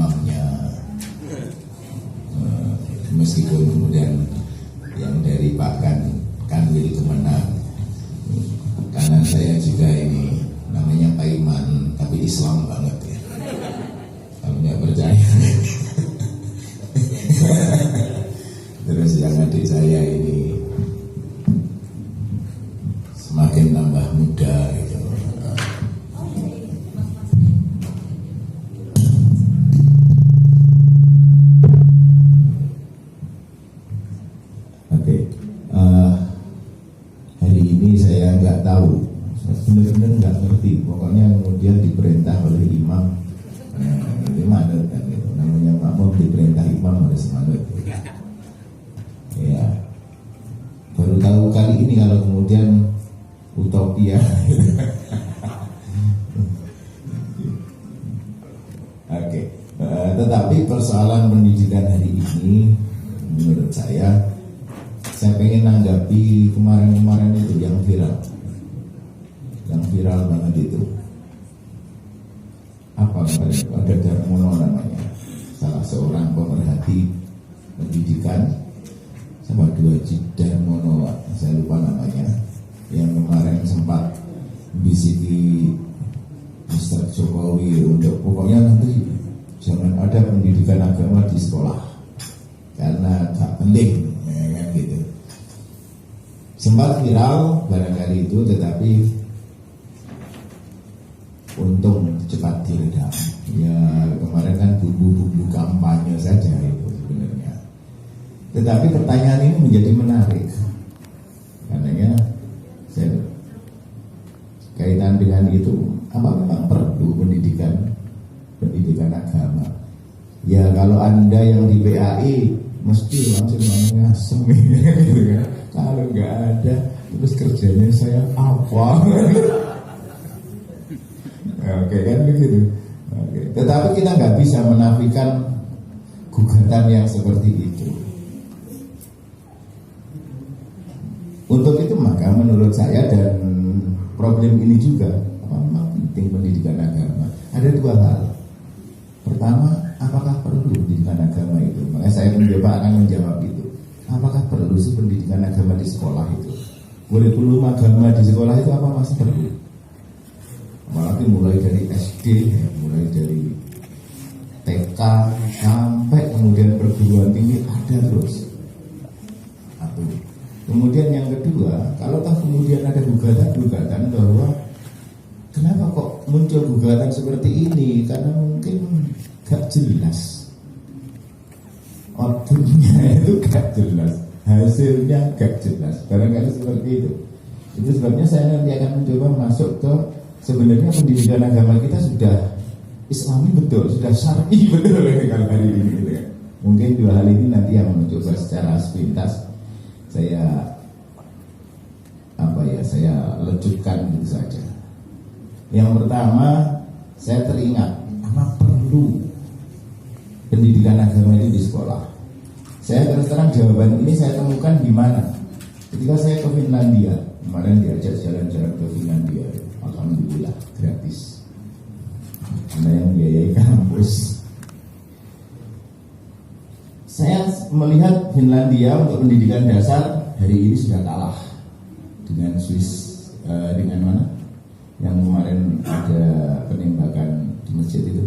imamnya. Meskipun kemudian yang dari Pak Kanwil Kemenang, kanan saya juga ini namanya Pak Iman, tapi Islam banget ya. Kalau nggak percaya. Terus yang adik saya ini semakin tambah muda gitu. Hari ini saya nggak tahu, benar-benar nggak ngerti. Pokoknya kemudian diperintah oleh imam, itu manut kan gitu. Namanya makmum diperintah imam harus manut. Ya, baru tahu kali ini kalau kemudian utopia. Oke, tetapi persoalan pendidikan hari ini, menurut saya pengen nanggapi kemarin-kemarin itu yang viral banget itu. Apa kemarin? Ada Darmono namanya, salah seorang pemerhati pendidikan. Sama Dwaji Darmono, saya lupa namanya, yang kemarin sempat bisiki Mr. Jokowi untuk pokoknya nanti jangan ada pendidikan agama di sekolah karena gak penting, ya kan gitu. Sempat viral barangkali itu, tetapi untung cepat diredam. Ya kemarin kan bumbu-bumbu kampanye saja itu sebenarnya. Tetapi pertanyaan ini menjadi menarik, karena saya kaitan dengan itu, apa memang perlu pendidikan agama? Ya kalau Anda yang di PAI mesti langsung ngasem gitu kan. Kalau nggak ada, terus kerjanya saya apa? Oke kan begitu. Oke. Tetapi kita nggak bisa menafikan gugatan yang seperti itu. Untuk itu maka menurut saya, dan problem ini juga, memang penting pendidikan agama. Ada dua hal. Pertama, apakah perlu pendidikan agama itu? Makanya saya akan menjawab itu. Apakah perlu sih pendidikan agama di sekolah itu? Kurikulum agama di sekolah itu apa masih perlu? Apalagi mulai dari SD, mulai dari TK sampai kemudian perguruan tinggi ada terus. Satu. Kemudian yang kedua, kalau kemudian ada gugatan bahwa kenapa kok muncul gugatan seperti ini? Karena mungkin gak jelas, outputnya itu gak jelas, hasilnya gak jelas, barangkali seperti itu. Itu sebabnya saya nanti akan mencoba masuk ke sebenarnya pendidikan agama kita sudah Islami betul, sudah syar'i betul kalau hari ini gitu ya. Mungkin dua hal ini nanti yang mencoba secara sepintas saya lanjutkan gitu saja. Yang pertama, saya teringat apa perlu pendidikan agama itu di sekolah. Saya terus terang jawaban ini saya temukan di mana? Ketika saya ke Finlandia, kemarin diajak jalan-jalan ke Finlandia, alhamdulillah gratis. Karena yang biayai kampus. Saya melihat Finlandia untuk pendidikan dasar hari ini sudah kalah dengan Swiss, dengan mana? Yang kemarin ada penembakan di masjid itu.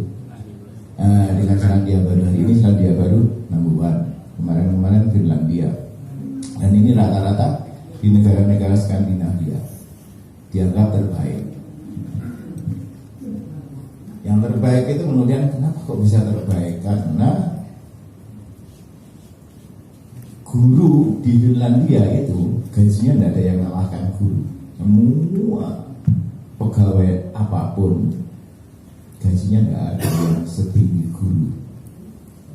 Dengan Selandia Baru, hari ini Selandia Baru number 1. Kemarin Finlandia. Dan ini rata-rata di negara-negara Skandinavia dianggap terbaik. Yang terbaik itu kemudian kenapa kok bisa terbaik? Karena guru di Finlandia itu gajinya tidak ada yang mengalahkan guru. Semua pegawai apapun gajinya tidak ada yang setinggi guru.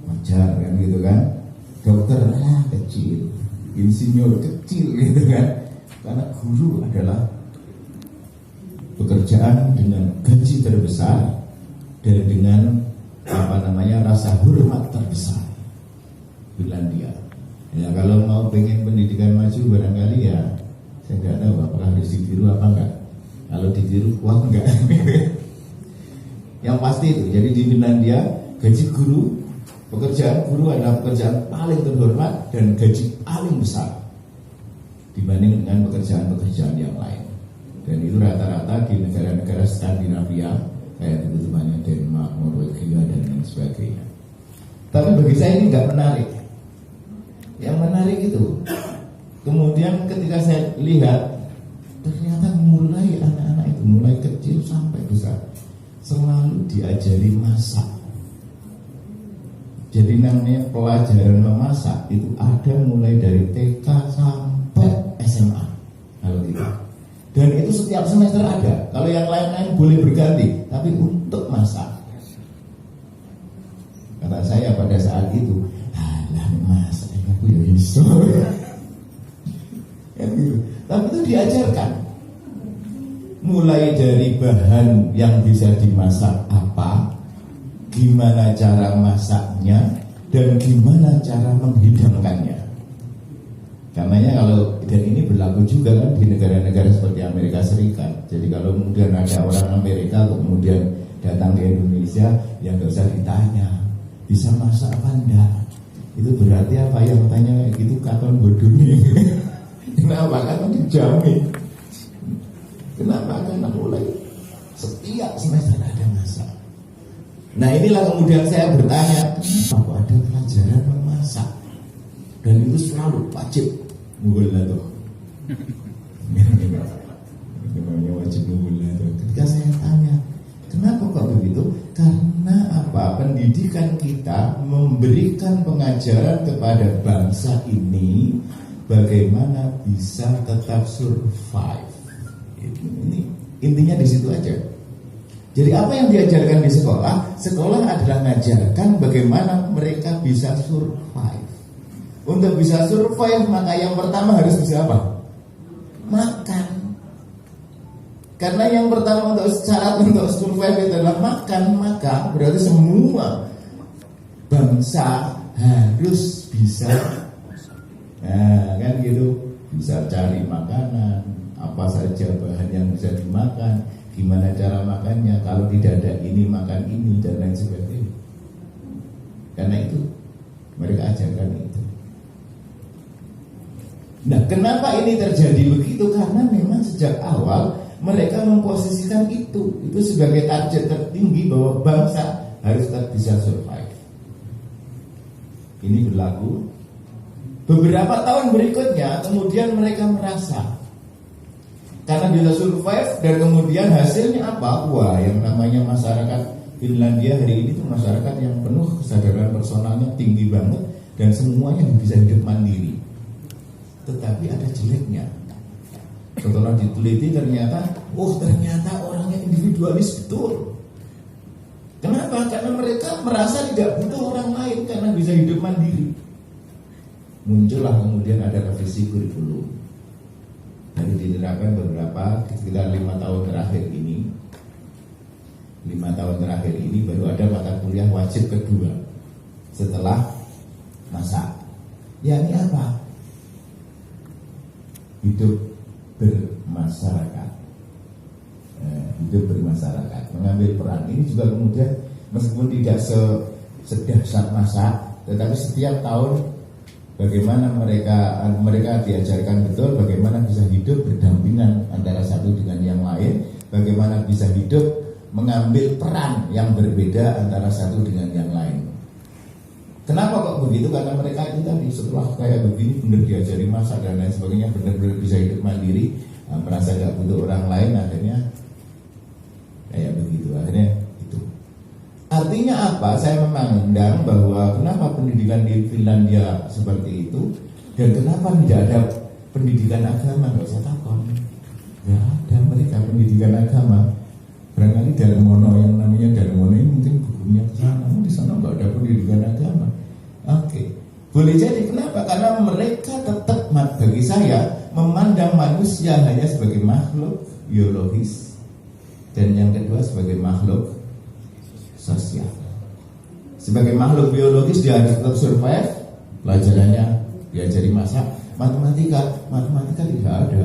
Wajar kan gitu kan? Dokter kecil, insinyur kecil gitu kan? Karena guru adalah pekerjaan dengan gaji terbesar dan dengan rasa hormat terbesar. Finlandia. Ya kalau mau pengen pendidikan maju barangkali ya saya tidak tahu apakah harus ditiru apa enggak. Kalau ditiru kuat enggak. Yang pasti itu. Jadi di Finlandia gaji guru, pekerjaan guru adalah pekerjaan paling terhormat dan gaji paling besar dibanding dengan pekerjaan-pekerjaan yang lain. Dan itu rata-rata di negara-negara Skandinavia kayak teman-temannya Denmark, Norwegia dan lain sebagainya. Tapi bagi saya ini nggak menarik. Yang menarik itu kemudian ketika saya lihat ternyata mulai anak-anak itu mulai kecil sampai besar selalu diajari masak. Jadi namanya pelajaran memasak itu ada mulai dari TK sampai SMA kalau gitu. Dan itu setiap semester ada. Kalau yang lain-lain boleh berganti, tapi untuk masak. Kata saya pada saat itu, alah masak aku ya iso. Ya gitu. Tapi itu diajarkan. Mulai dari bahan yang bisa dimasak apa, gimana cara masaknya, dan gimana cara menghidangkannya. Karenanya kalau, dan ini berlaku juga kan di negara-negara seperti Amerika Serikat. Jadi kalau kemudian ada orang Amerika kemudian datang ke Indonesia, ya nggak usah ditanya bisa masak apa enggak. Itu berarti apa yang tanya kayak gitu katon bodohnya. Kenapa? Karena dijamin. Kenapa? Karena mulai setiap semester ada masak. Nah inilah kemudian saya bertanya, kenapa ada pelajaran memasak? Dan itu selalu wajib mubalaghah. Namanya wajib mubalaghah. Ketika saya tanya, kenapa kok begitu? Karena apa? Pendidikan kita memberikan pengajaran kepada bangsa ini bagaimana bisa tetap survive. Ini intinya di situ aja. Jadi apa yang diajarkan di sekolah? Sekolah adalah mengajarkan bagaimana mereka bisa survive. Untuk bisa survive maka yang pertama harus bisa apa? Makan. Karena yang pertama untuk syarat untuk survive itu adalah makan, maka berarti semua bangsa harus bisa, nah, kan gitu, bisa cari makanan, apa saja bahan yang bisa dimakan, gimana cara makannya, kalau tidak ada ini makan ini dan lain sebagainya. Karena itu mereka ajarkan itu. Nah, kenapa ini terjadi begitu? Karena memang sejak awal mereka memposisikan itu sebagai target tertinggi bahwa bangsa harus tetap bisa survive. Ini berlaku. Beberapa tahun berikutnya kemudian mereka merasa karena bisa survive dan kemudian hasilnya apa? Wah, yang namanya masyarakat Finlandia hari ini tuh masyarakat yang penuh kesadaran personalnya tinggi banget dan semuanya bisa hidup mandiri. Tetapi ada jeleknya. Setelah diteliti ternyata orangnya individualis betul. Kenapa? Karena mereka merasa tidak butuh orang lain karena bisa hidup mandiri. Muncullah kemudian ada revisi kurikulum. Dan diterapkan beberapa sekitar 5 tahun terakhir ini. 5 tahun terakhir ini baru ada mata kuliah wajib kedua setelah masak. Ya ini apa? Hidup bermasyarakat, hidup bermasyarakat, mengambil peran. Ini juga kemudian meskipun tidak sedahsyat masak, tetapi setiap tahun bagaimana mereka diajarkan betul bagaimana bisa hidup berdampingan antara satu dengan yang lain, bagaimana bisa hidup mengambil peran yang berbeda antara satu dengan yang lain. Kenapa kok begitu? Karena mereka itu tadi setelah kayak begini benar diajari masak dan lain sebagainya, benar-benar bisa hidup mandiri, merasa gak butuh orang lain, akhirnya kayak begitu, akhirnya itu. Artinya apa? Saya memandang bahwa kenapa pendidikan di Finlandia seperti itu dan kenapa tidak ada pendidikan agama? Gak usah takut, gak ada mereka pendidikan agama. Barangkali Darmono yang namanya Darmono ini mungkin gurunya sana, di sana nggak ada pendidikan agama. Oke, boleh jadi kenapa? Karena mereka tetap bagi saya memandang manusia hanya sebagai makhluk biologis dan yang kedua sebagai makhluk sosial. Sebagai makhluk biologis dia harus tetap survive, pelajarannya diajari masak, matematika tidak ada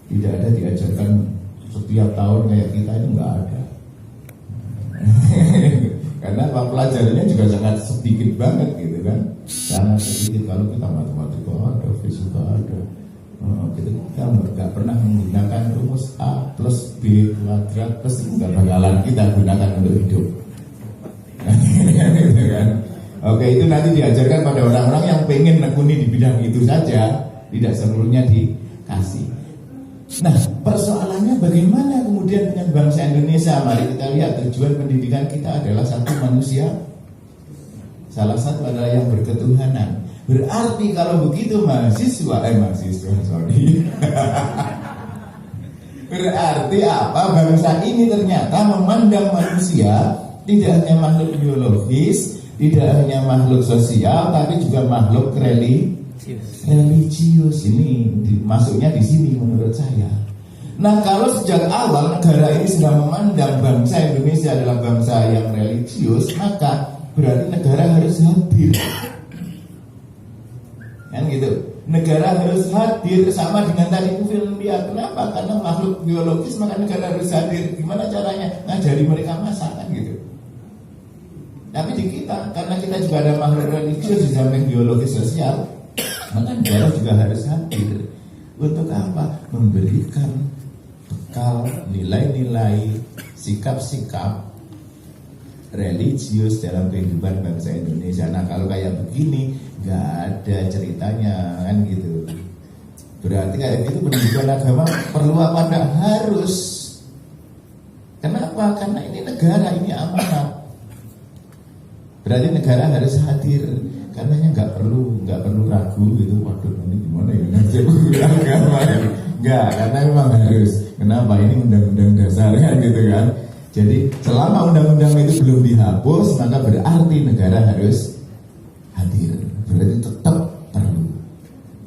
diajarkan setiap tahun kayak kita itu nggak ada. Karena pelajarannya juga sangat sedikit banget gitu kan, sangat sedikit. Kalau kita matematika ada, fisika ada, kita nggak pernah menggunakan rumus A plus B kuadrat plus nggak bakalan kita gunakan untuk hidup. Gitu kan. Oke, itu nanti diajarkan pada orang-orang yang pengen nekuni di bidang itu saja, tidak seluruhnya dikasih. Nah, persoalannya bagaimana kemudian dengan bangsa Indonesia? Mari kita lihat, tujuan pendidikan kita adalah satu manusia. Salah satu adalah yang berketuhanan. Berarti kalau begitu mahasiswa, sorry. Berarti apa? Bangsa ini ternyata memandang manusia tidak hanya makhluk biologis, tidak hanya makhluk sosial, tapi juga makhluk religius. Ini masuknya di sini menurut saya. Nah, kalau sejak awal negara ini sudah memandang bangsa Indonesia adalah bangsa yang religius, maka berarti negara harus hadir. Kan gitu. Negara harus hadir sama dengan tadi film dia. Kenapa? Karena makhluk biologis maka negara harus hadir. Gimana caranya? Ngajari mereka masak kan gitu. Tapi di kita, karena kita juga ada makhluk religius di samping biologis sosial, maka negara juga harus hadir. Untuk apa? Memberikan bekal nilai-nilai, sikap-sikap religius dalam kehidupan bangsa Indonesia. Nah, kalau kayak begini nggak ada ceritanya kan gitu. Berarti kayak gitu pendidikan agama perlu apa? Nggak harus. Kenapa? Karena ini negara, ini amanat. Berarti negara harus hadir. Karenanya nggak perlu ragu gitu. Waduh, ini gimana ya nanti agama ya? Nggak, karena memang harus. Kenapa? Ini undang-undang dasar kan gitu kan. Jadi selama undang-undang itu belum dihapus, maka berarti negara harus hadir. Berarti tetap perlu.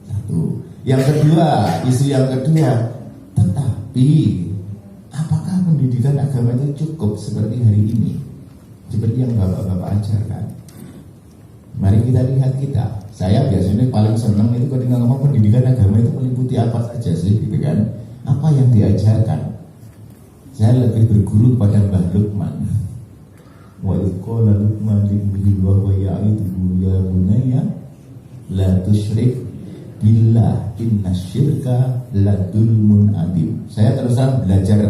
Satu. Yang kedua, isu yang kedua, tetapi apakah pendidikan agama itu cukup seperti hari ini? Seperti yang bapak-bapak ajarkan. Mari kita lihat kita. Saya biasanya paling senang itu ketika ngomong pendidikan agama itu meliputi apa saja sih, gitu kan? Apa yang diajarkan? Saya lebih berguru pada Mbah Luqman. Wa qala Luqman libnihi wa huwa ya'iduhu ya bunayya la tusyrik billah innasyirka la dzulmun adzim. Saya terusan belajar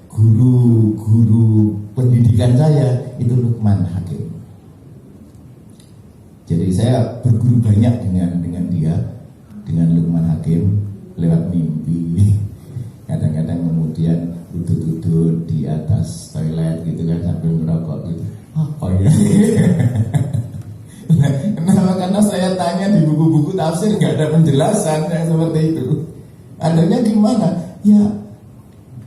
guru pendidikan saya itu Luqman Hakim. Jadi saya berguru banyak dengan dia, dengan Luqman Hakim lewat mimpi. Kadang-kadang kemudian duduk-duduk di atas toilet gitu kan sambil merokok gitu. Apa ya? Kenapa? Karena saya tanya di buku-buku tafsir nggak ada penjelasan yang seperti itu. Adanya gimana? Ya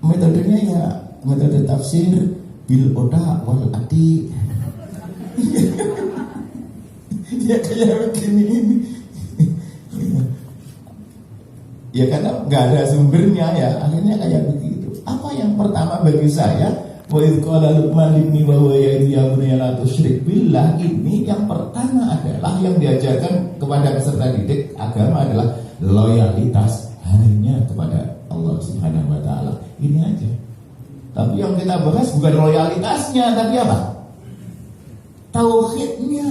metodenya ya metode tafsir bil oda wal ati. Ya kayak begini ini. Ya karena nggak ada sumbernya ya, akhirnya kayak begitu. Apa yang pertama bagi saya, wa idz qala Luqman libni wa huwa ya'iduhu ya la tusyrik billah, ini yang pertama adalah yang diajarkan kepada peserta didik agama adalah loyalitas hanya kepada Allah Subhanahu wa taala. Ini aja. Tapi yang kita bahas bukan loyalitasnya, tapi apa? Tauhidnya.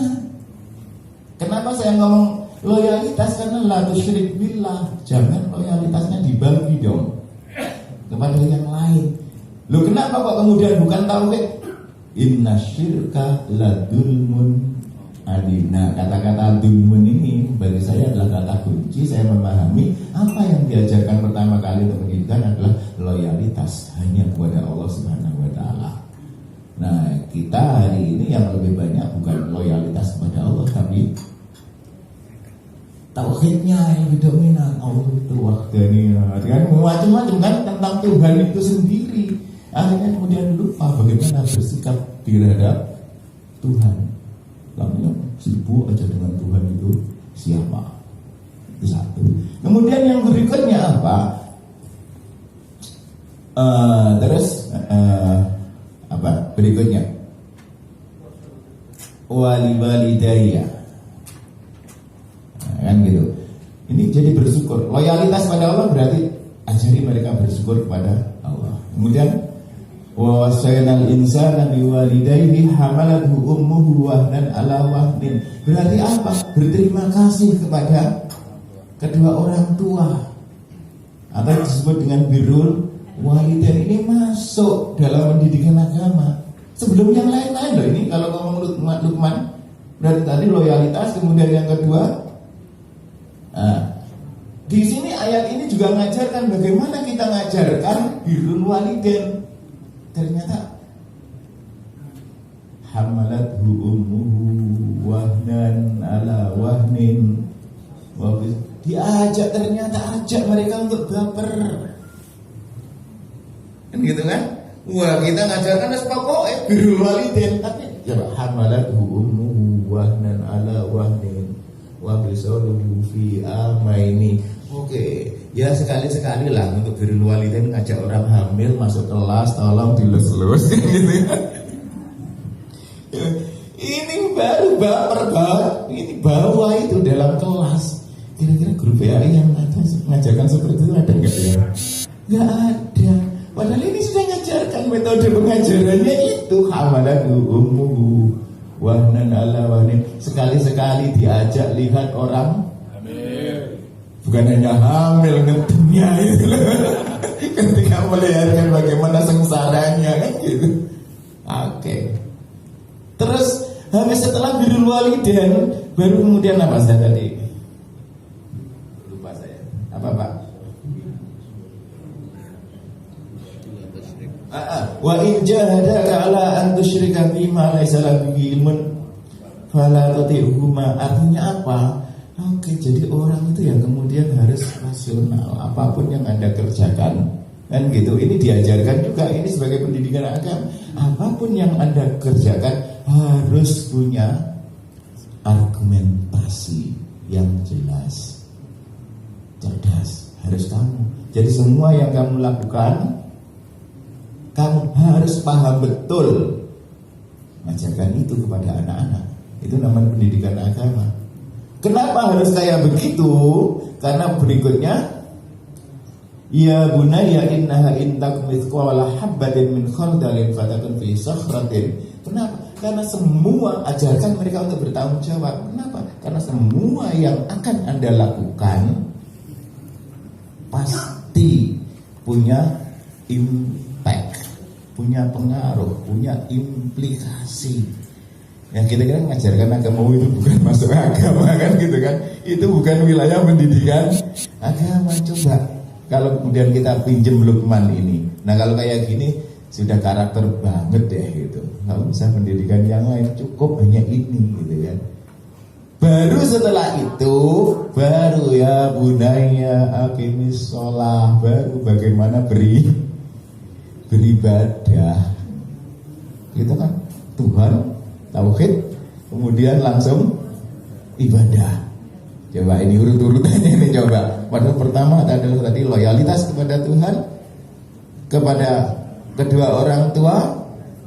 Kenapa saya ngomong loyalitas? Karena la tusyrik billah. Jangan loyalitasnya dibagi dong kepada yang lain. Loh kenapa kok kemudian bukan tauhid? Inna syirka la dzulmun adzim. Nah, kata-kata dzulmun ini bagi saya adalah kata kunci. Saya memahami apa yang diajarkan pertama kali untuk pendidikan adalah loyalitas hanya kepada Allah Subhanahu wa taala. Nah, kita hari ini yang lebih banyak bukan loyalitas kepada Allah, tapi tauhidnya yang lebih dominan. Allah itu wahdaniyah, kan macam-macam kan tentang Tuhan itu sendiri. Akhirnya kemudian lupa bagaimana bersikap terhadap Tuhan. Lalu sibuk aja dengan Tuhan itu siapa? Itu satu. Kemudian yang berikutnya apa? Apa berikutnya? Wali-walidayya. Kan gitu. Ini jadi bersyukur. Loyalitas pada Allah berarti ajari mereka bersyukur kepada Allah. Kemudian Wa wasainal insana biwalidayhi hamalathu ummuhu wahnan ala wahnin. Berarti apa? Berterima kasih kepada kedua orang tua. Atau disebut dengan birrul walidain. Ini masuk dalam pendidikan agama. Sebelum yang lain-lain loh. Ini kalau ngomong Luqman, berarti tadi loyalitas, kemudian yang kedua. Di sini ayat ini juga mengajarkan bagaimana kita mengajarkan birrul walidain. Ternyata hamalathu ummuhu wahnan ala wahnin. Diajak, ternyata ajak mereka untuk baper. Kan gitu kan? Wah, kita ngajarkan pokoknya birrul walidain, tapi ya hamalathu ummuhu wahnan ala wahnin wa bisaluhu fi amaini. Oke, ya sekali-sekali lah untuk birrul walidain ngajak orang hamil masuk kelas, tolong dilus-lus gitu ya. Ini baru baper banget. Ini bawa itu dalam kelas. Kira-kira guru PAI yang mengajarkan seperti itu ada nggak ya? Nggak ada. Padahal ini sudah mengajarkan metode pengajarannya itu hamalathu ummuhu wahnan ala wahnin. Sekali-sekali diajak lihat orang bukan hanya hamil, ngedenya itu ketika melihatkan bagaimana sengsaranya kan gitu. Oke. Terus setelah birrul walidain baru kemudian apa saya tadi? Lupa saya. Apa Pak? Wa in jahadaka ala an tusyrika bima laysa laka bihi ilmun fala tuti'huma. Artinya apa? Oke, jadi orang itu yang kemudian harus rasional. Apapun yang Anda kerjakan, kan gitu. Ini diajarkan juga, ini sebagai pendidikan agama. Apapun yang Anda kerjakan harus punya argumentasi yang jelas, cerdas. Harus kamu. Jadi semua yang kamu lakukan, kamu harus paham betul. Ajarkan itu kepada anak-anak. Itu namanya pendidikan agama. Kenapa harus kayak begitu? Karena berikutnya, ya bunayya innaha in takum mithqala habatin min khardalin fatakun fi sakhratin. Kenapa? Karena semua ajarkan mereka untuk bertanggung jawab. Kenapa? Karena semua yang akan Anda lakukan pasti punya impact, punya pengaruh, punya implikasi. Yang kita kan mengajarkan agama itu bukan masuk agama kan gitu kan. Itu bukan wilayah pendidikan agama. Coba kalau kemudian kita pinjem Luqman ini. Nah kalau kayak gini sudah karakter banget deh gitu. Nggak usah pendidikan yang lain, cukup hanya ini gitu kan. Baru setelah itu baru ya bunaya aqimis sholah, baru bagaimana beribadah. Gitu kan Tuhan, tauhid, kemudian langsung ibadah. Coba ini urut-urutannya ini coba. Pada pertama adalah tadi loyalitas kepada Tuhan, kepada kedua orang tua,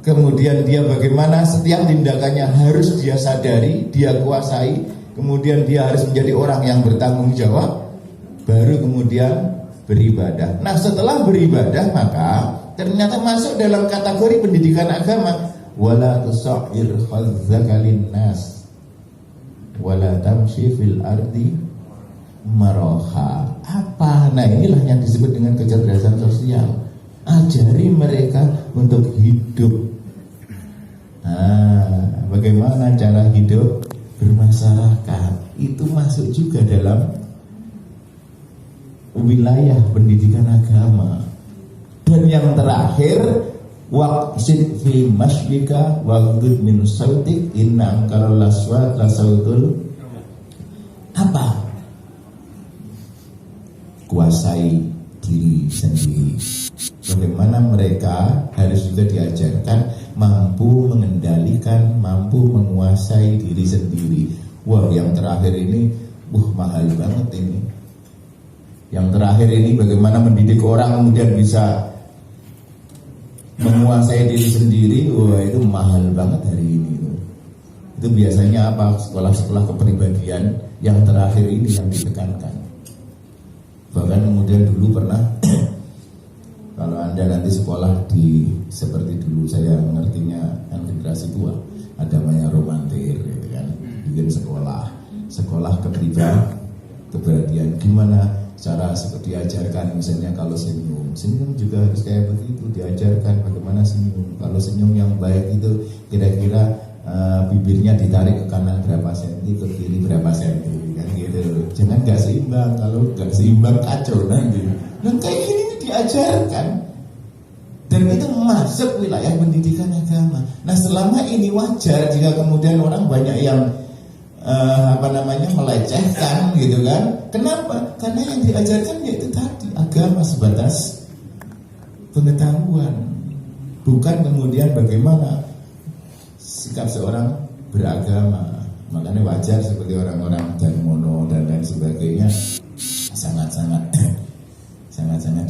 kemudian dia bagaimana setiap tindakannya harus dia sadari, dia kuasai, kemudian dia harus menjadi orang yang bertanggung jawab, baru kemudian beribadah. Nah setelah beribadah maka ternyata masuk dalam kategori pendidikan agama. Wala tusa'ir khazzaka linnas wala tamshi fil ardi maraha. Apa? Nah inilah yang disebut dengan kecerdasan sosial. Ajari mereka untuk hidup. Bagaimana cara hidup bermasyarakat. Itu masuk juga dalam wilayah pendidikan agama. Dan yang terakhir, waqsid fi masybika waghdud min sautik inna ankaral aswat la sautul. Apa? Kuasai diri sendiri. Bagaimana mereka harus juga diajarkan mampu mengendalikan, mampu menguasai diri sendiri. Wah, yang terakhir ini mahal banget ini. Yang terakhir ini bagaimana mendidik orang kemudian bisa menguasai diri sendiri. Wah, itu mahal banget hari ini. Itu biasanya apa? Sekolah-sekolah kepribadian yang terakhir ini yang ditekankan. Bahkan kemudian dulu pernah Kalau Anda nanti sekolah di seperti dulu saya mengertinya kan generasi tua, ada namanya romantir gitu kan. Bikin sekolah kepribadian gimana cara diajarkan misalnya kalau senyum juga harus kayak begitu, diajarkan bagaimana senyum. Kalau senyum yang baik itu kira-kira bibirnya ditarik ke kanan berapa senti, ke kiri berapa senti kan gitu. Jangan nggak seimbang, kalau nggak seimbang kacau nanti. Dan kayak gini diajarkan, dan itu masuk wilayah pendidikan agama. Nah selama ini wajar jika kemudian orang banyak yang melecehkan gitu kan. Kenapa? Karena yang diajarkan yaitu tadi agama sebatas pengetahuan, bukan kemudian bagaimana sikap seorang beragama. Makanya wajar seperti orang-orang Darmono dan lain sebagainya sangat-sangat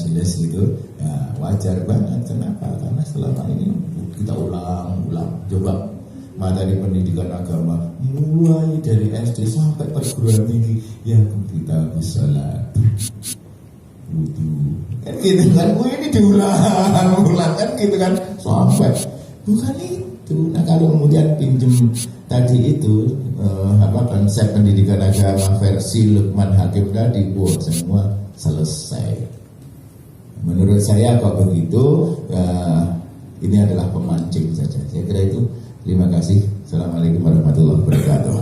jelas gitu ya, wajar banget. Kenapa? Karena selama ini kita ulang coba materi pendidikan agama mulai dari SD sampai perguruan tinggi yang kita bisa wudu kan gitu kan, ini diulang kan gitu kan sampai bukan itu. Nah kalau kemudian pinjem tadi itu konsep pendidikan agama versi Lukman Hakim tadi, semua selesai. Menurut saya kok begitu, ini adalah pemancing saja. Saya kira itu. Terima kasih. Assalamualaikum warahmatullahi wabarakatuh.